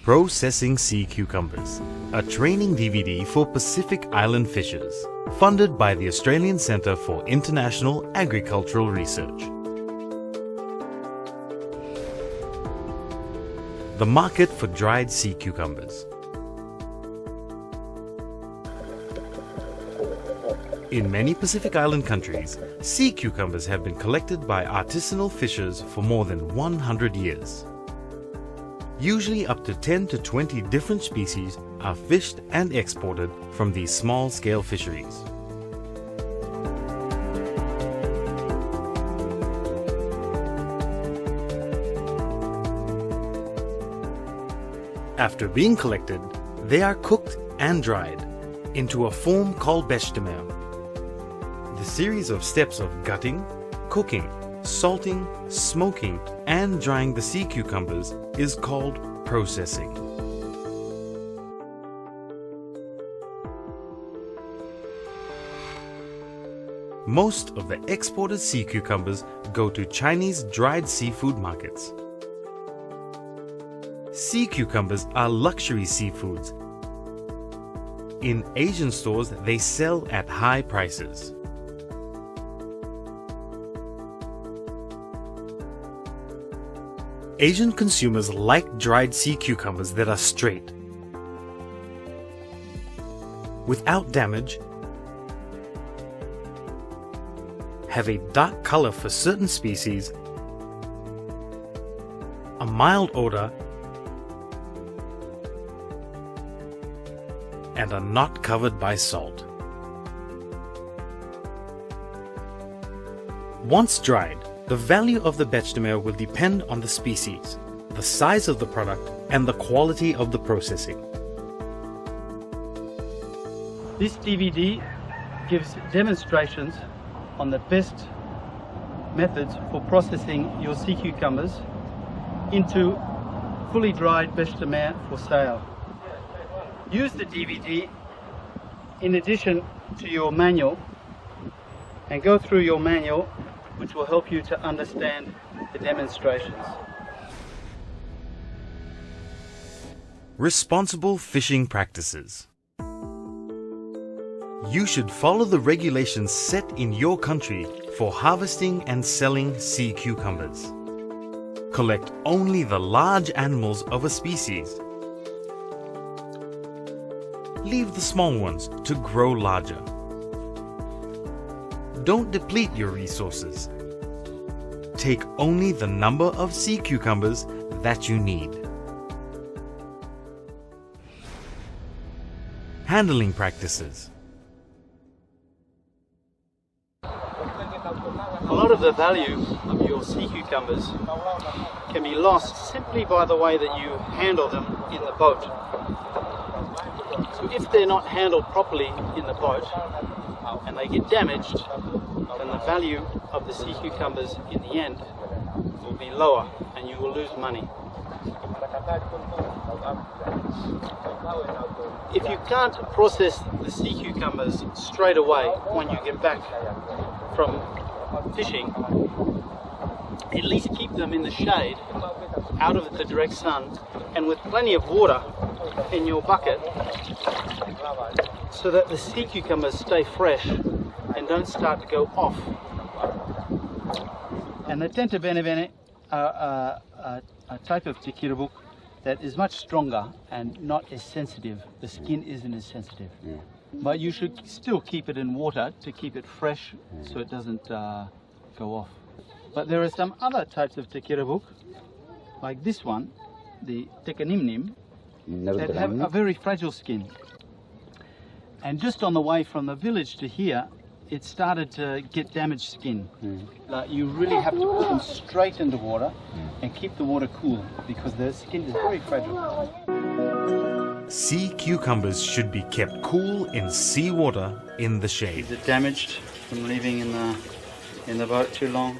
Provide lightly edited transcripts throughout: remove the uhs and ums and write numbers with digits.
Processing Sea Cucumbers, a training DVD for Pacific Island fishers, funded by the Australian Centre for International Agricultural Research. The market for dried sea cucumbers. In many Pacific Island countries, sea cucumbers have been collected by artisanal fishers for more than 100 years. Usually up to 10 to 20 different species are fished and exported from these small-scale fisheries. After being collected, they are cooked and dried into a form called bechamel. The series of steps of gutting, cooking, salting, smoking, and drying the sea cucumbers is called processing. Most of the exported sea cucumbers go to Chinese dried seafood markets. Sea cucumbers are luxury seafoods. In Asian stores, they sell at high prices. Asian consumers like dried sea cucumbers that are straight, without damage, have a dark color for certain species, a mild odor, and are not covered by salt. Once dried, the value of the bechamel will depend on the species, the size of the product, and the quality of the processing. This DVD gives demonstrations on the best methods for processing your sea cucumbers into fully dried bechamel for sale. Use the DVD in addition to your manual and go through your manual, which will help you to understand the demonstrations. Responsible fishing practices. You should follow the regulations set in your country for harvesting and selling sea cucumbers. Collect only the large animals of a species. Leave the small ones to grow larger. Don't deplete your resources. Take only the number of sea cucumbers that you need. Handling practices. A lot of the value of your sea cucumbers can be lost simply by the way that you handle them in the boat. So if they're not handled properly in the boat and they get damaged, then the value of the sea cucumbers in the end will be lower and you will lose money. If you can't process the sea cucumbers straight away when you get back from fishing, at least keep them in the shade, out of the direct sun, and with plenty of water in your bucket so that the sea cucumbers stay fresh and don't start to go off. And the tenta bene bene are a type of tikirabuk that is much stronger and not as sensitive. The skin isn't as sensitive. Yeah. But you should still keep it in water to keep it fresh so it doesn't go off. But there are some other types of tikirabuk, like this one, the tekanimnim, that have a very fragile skin. And just on the way from the village to here, it started to get damaged skin. Like you really have to put them straight into water and keep the water cool because their skin is very fragile. Sea cucumbers should be kept cool in seawater in the shade. Is it damaged from leaving in the boat too long?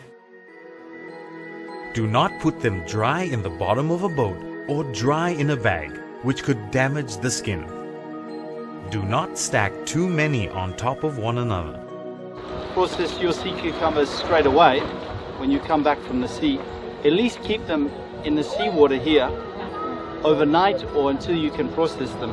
Do not put them dry in the bottom of a boat or dry in a bag, which could damage the skin. Do not stack too many on top of one another. Process your sea cucumbers straight away when you come back from the sea. At least keep them in the seawater here overnight or until you can process them.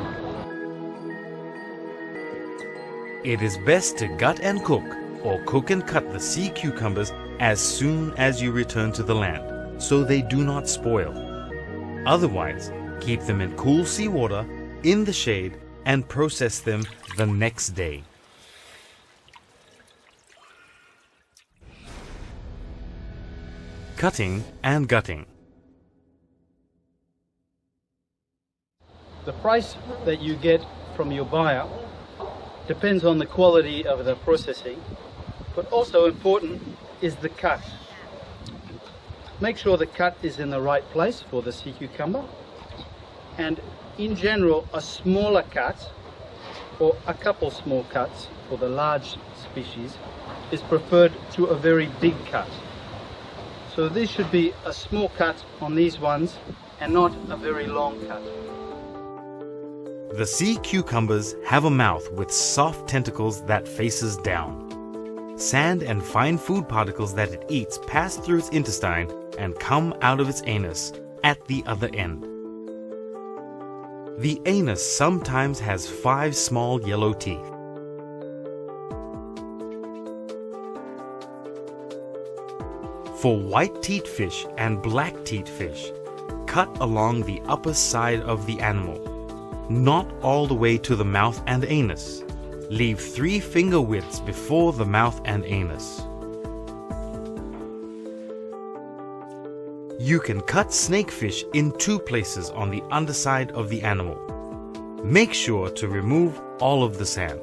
It is best to gut and cook, or cook and cut the sea cucumbers as soon as you return to the land, so they do not spoil. Otherwise, keep them in cool seawater, in the shade, and process them the next day. Cutting and gutting. The price that you get from your buyer depends on the quality of the processing, but also important is the cut. Make sure the cut is in the right place for the sea cucumber, and in general a smaller cut or a couple small cuts for the large species is preferred to a very big cut. So this should be a small cut on these ones and not a very long cut. The sea cucumbers have a mouth with soft tentacles that faces down. Sand and fine food particles that it eats pass through its intestine and come out of its anus at the other end. The anus sometimes has 5 small yellow teeth. For white-teat fish and black-teat fish, cut along the upper side of the animal, not all the way to the mouth and anus. Leave 3 finger widths before the mouth and anus. You can cut snakefish in 2 places on the underside of the animal. Make sure to remove all of the sand.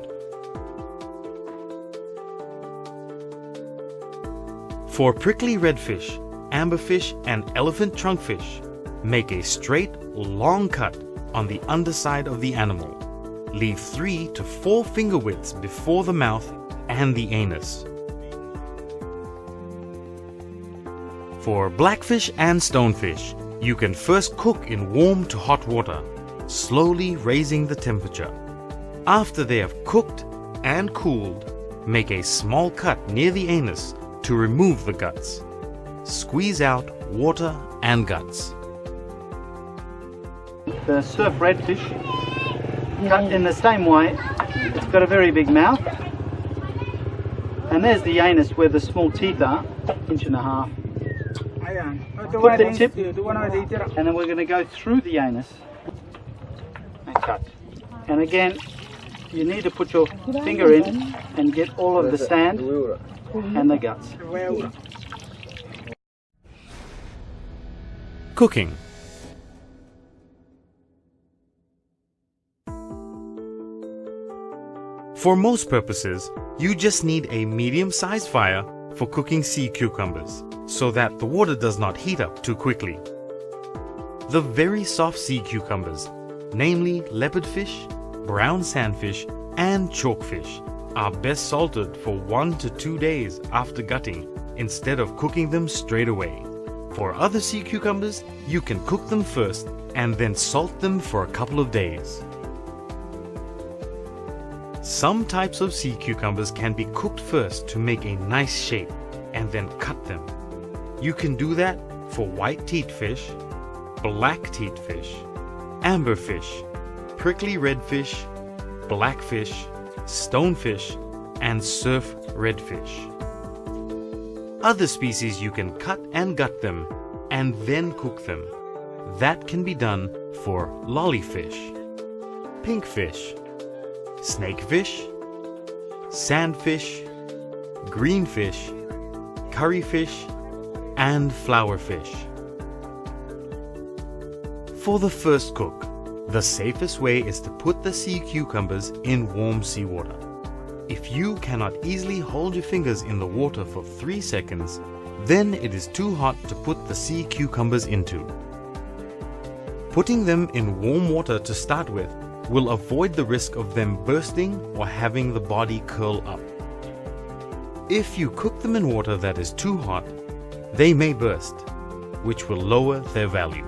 For prickly redfish, amberfish, and elephant trunkfish, make a straight, long cut on the underside of the animal. Leave 3 to 4 finger widths before the mouth and the anus. For blackfish and stonefish, you can first cook in warm to hot water, slowly raising the temperature. After they have cooked and cooled, make a small cut near the anus to remove the guts. Squeeze out water and guts. The surf redfish, cut in the same way. It's got a very big mouth, and there's the anus where the small teeth are, 1.5 inches. Put the tip, and then we're going to go through the anus and cut. And again, you need to put your finger in and get all of the sand and the guts. Cooking. For most purposes, you just need a medium-sized fire for cooking sea cucumbers, so that the water does not heat up too quickly. The very soft sea cucumbers, namely leopardfish, brown sandfish, and chalkfish, are best salted for 1 to 2 days after gutting instead of cooking them straight away. For other sea cucumbers, you can cook them first and then salt them for a couple of days. Some types of sea cucumbers can be cooked first to make a nice shape and then cut them. You can do that for white-teat fish, black-teat fish, amberfish, prickly redfish, blackfish, stonefish, and surf redfish. Other species you can cut and gut them and then cook them. That can be done for lollyfish, pinkfish, snakefish, sandfish, greenfish, curryfish, and flowerfish. For the first cook, the safest way is to put the sea cucumbers in warm seawater. If you cannot easily hold your fingers in the water for 3 seconds, then it is too hot to put the sea cucumbers into. Putting them in warm water to start with will avoid the risk of them bursting or having the body curl up. If you cook them in water that is too hot, they may burst, which will lower their value.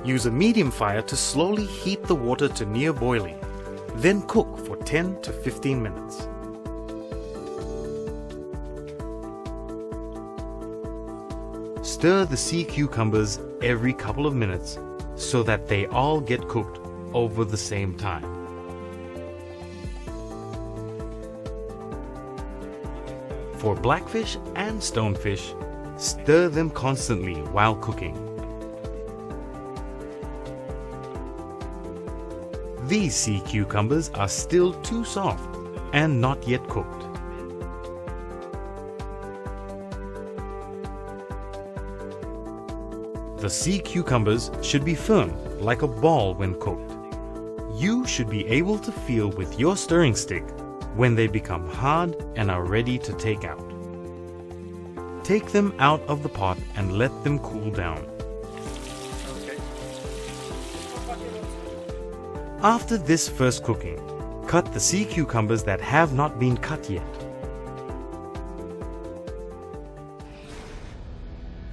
Use a medium fire to slowly heat the water to near boiling, then cook for 10 to 15 minutes. Stir the sea cucumbers every couple of minutes so that they all get cooked over the same time. For blackfish and stonefish, stir them constantly while cooking. These sea cucumbers are still too soft and not yet cooked. The sea cucumbers should be firm like a ball when cooked. You should be able to feel with your stirring stick when they become hard and are ready to take out. Take them out of the pot and let them cool down. After this first cooking, cut the sea cucumbers that have not been cut yet.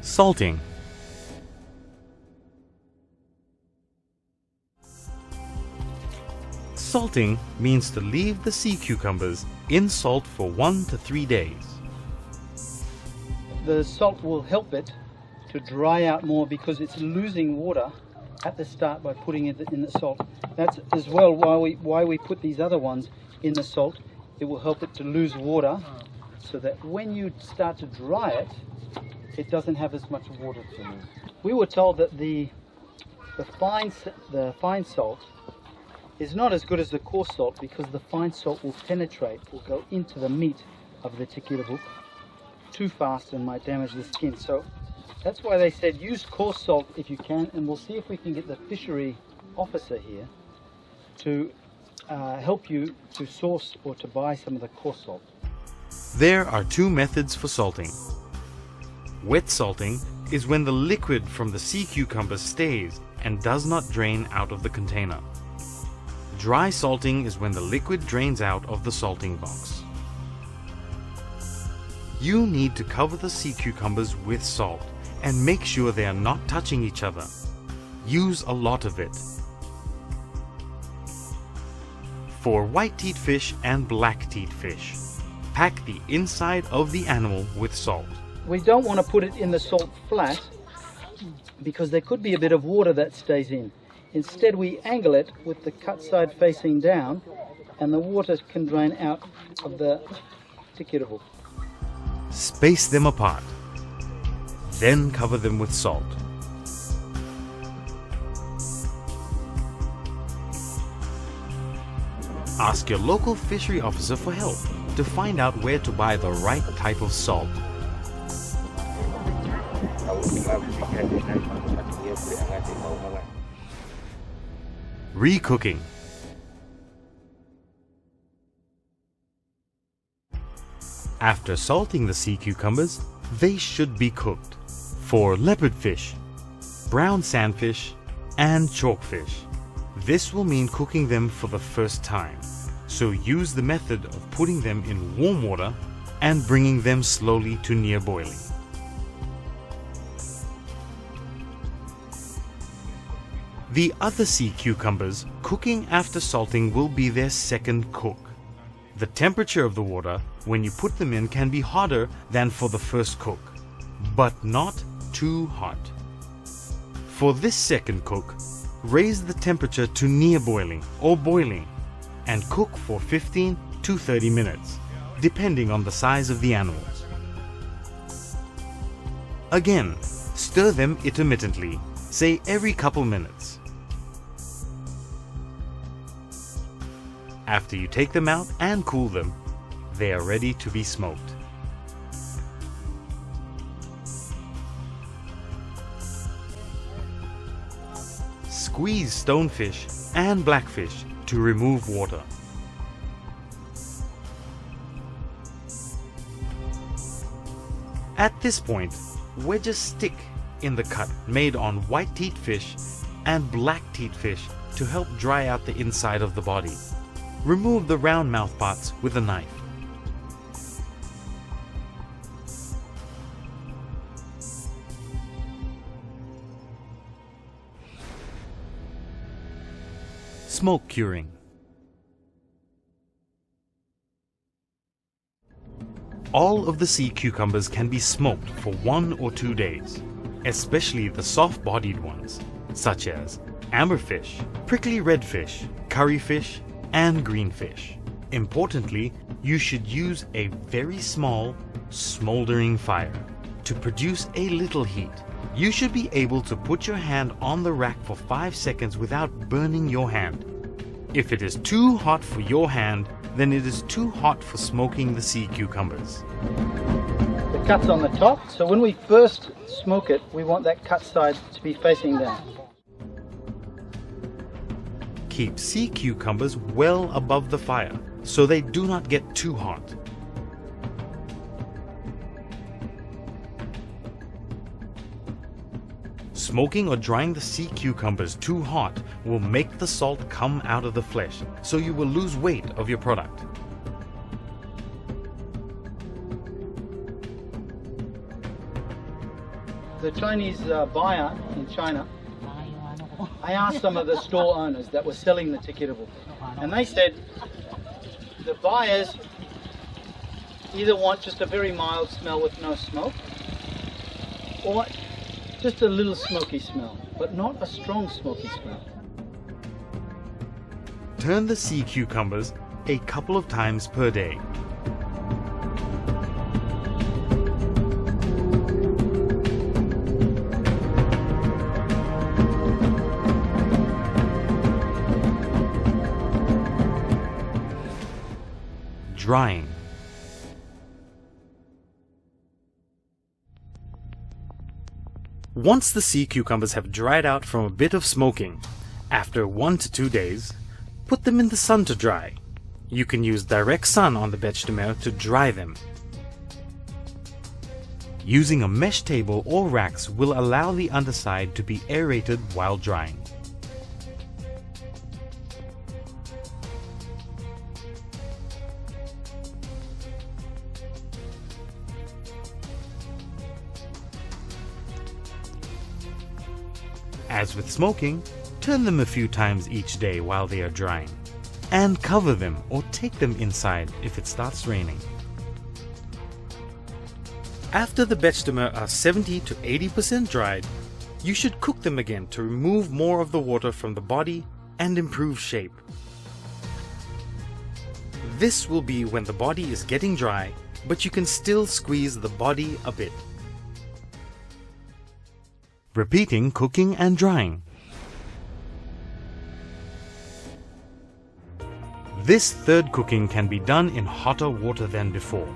Salting. Salting means to leave the sea cucumbers in salt for 1 to 3 days. The salt will help it to dry out more because it's losing water at the start by putting it in the salt. That's as well why we put these other ones in the salt. It will help it to lose water so that when you start to dry it, it doesn't have as much water to lose. We were told that the fine salt is not as good as the coarse salt because the fine salt will penetrate, will go into the meat of the tikirabuk too fast and might damage the skin. So that's why they said use coarse salt if you can, and we'll see if we can get the fishery officer here to help you to source or to buy some of the coarse salt. There are 2 methods for salting. Wet salting is when the liquid from the sea cucumber stays and does not drain out of the container. Dry salting is when the liquid drains out of the salting box. You need to cover the sea cucumbers with salt and make sure they are not touching each other. Use a lot of it. For white-teeth fish and black-teeth fish, pack the inside of the animal with salt. We don't want to put it in the salt flat because there could be a bit of water that stays in. Instead, we angle it with the cut side facing down and the water can drain out of the tikirabuk. Space them apart. Then cover them with salt. Ask your local fishery officer for help to find out where to buy the right type of salt. Recooking. After salting the sea cucumbers, they should be cooked. For leopardfish, brown sandfish, and chalkfish, this will mean cooking them for the first time. So use the method of putting them in warm water and bringing them slowly to near boiling. The other sea cucumbers cooking after salting will be their second cook. The temperature of the water when you put them in can be hotter than for the first cook, but not too hot. For this second cook, raise the temperature to near boiling or boiling and cook for 15 to 30 minutes, depending on the size of the animals. Again, stir them intermittently, say every couple minutes. After you take them out and cool them, they are ready to be smoked. Squeeze stonefish and blackfish to remove water. At this point, wedge a stick in the cut made on white-teeth fish and black-teeth fish to help dry out the inside of the body. Remove the round mouth parts with a knife. Smoke curing. All of the sea cucumbers can be smoked for 1 or 2 days, especially the soft-bodied ones, such as amberfish, prickly redfish, curryfish, and greenfish. Importantly, you should use a very small, smoldering fire to produce a little heat. You should be able to put your hand on the rack for 5 seconds without burning your hand. If it is too hot for your hand, then it is too hot for smoking the sea cucumbers. The cut's on the top, so when we first smoke it, we want that cut side to be facing down. Keep sea cucumbers well above the fire so they do not get too hot. Smoking or drying the sea cucumbers too hot will make the salt come out of the flesh, so you will lose weight of your product. The Chinese buyer in China, I asked some of the stall owners that were selling the tikirabuk, and they said the buyers either want just a very mild smell with no smoke, or just a little smoky smell, but not a strong smoky smell. Turn the sea cucumbers a couple of times per day. Drying. Once the sea cucumbers have dried out from a bit of smoking, after 1 to 2 days, put them in the sun to dry. You can use direct sun on the bêche de mer to dry them. Using a mesh table or racks will allow the underside to be aerated while drying. As with smoking, turn them a few times each day while they are drying, and cover them or take them inside if it starts raining. After the bêche de mer are 70 to 80% dried, you should cook them again to remove more of the water from the body and improve shape. This will be when the body is getting dry, but you can still squeeze the body a bit. Repeating cooking and drying. This third cooking can be done in hotter water than before.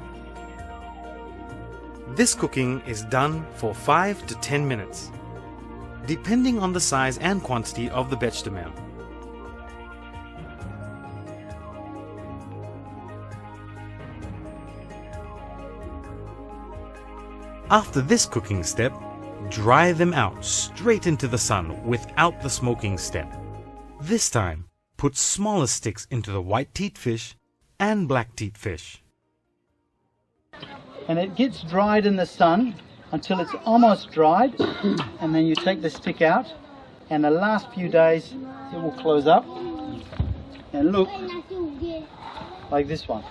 This cooking is done for 5 to 10 minutes, depending on the size and quantity of the bêche de mer. After this cooking step, dry them out straight into the sun without the smoking step. This time, put smaller sticks into the white teat fish and black teat fish. And it gets dried in the sun until it's almost dried, and then you take the stick out, and the last few days it will close up and look like this one.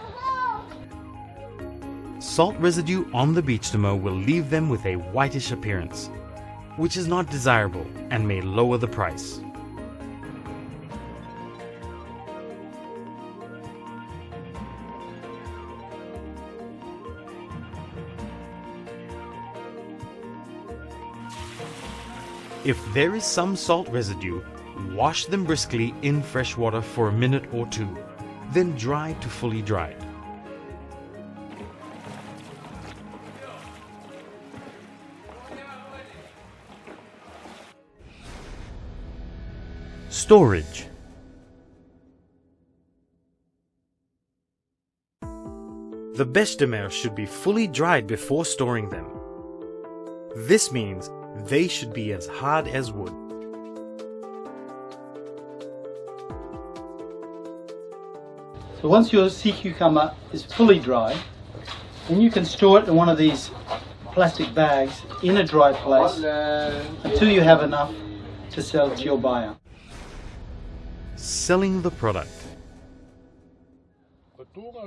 Salt residue on the bêche de mer will leave them with a whitish appearance, which is not desirable and may lower the price. If there is some salt residue, wash them briskly in fresh water for a minute or two, then dry to fully dried. Storage. The bêche de mer should be fully dried before storing them. This means they should be as hard as wood. So once your sea cucumber is fully dry, then you can store it in one of these plastic bags in a dry place until you have enough to sell to your buyer. Selling the product.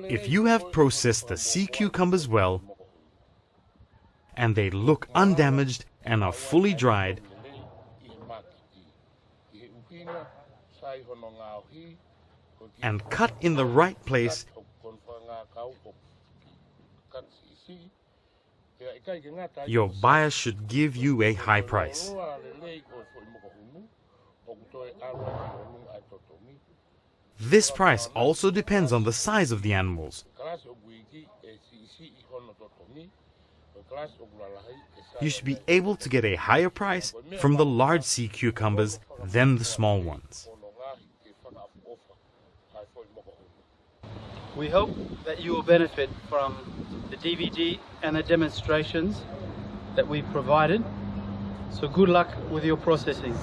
If you have processed the sea cucumbers well, and they look undamaged and are fully dried, and cut in the right place, your buyer should give you a high price. This price also depends on the size of the animals. You should be able to get a higher price from the large sea cucumbers than the small ones. We hope that you will benefit from the DVD and the demonstrations that we provided. So good luck with your processing.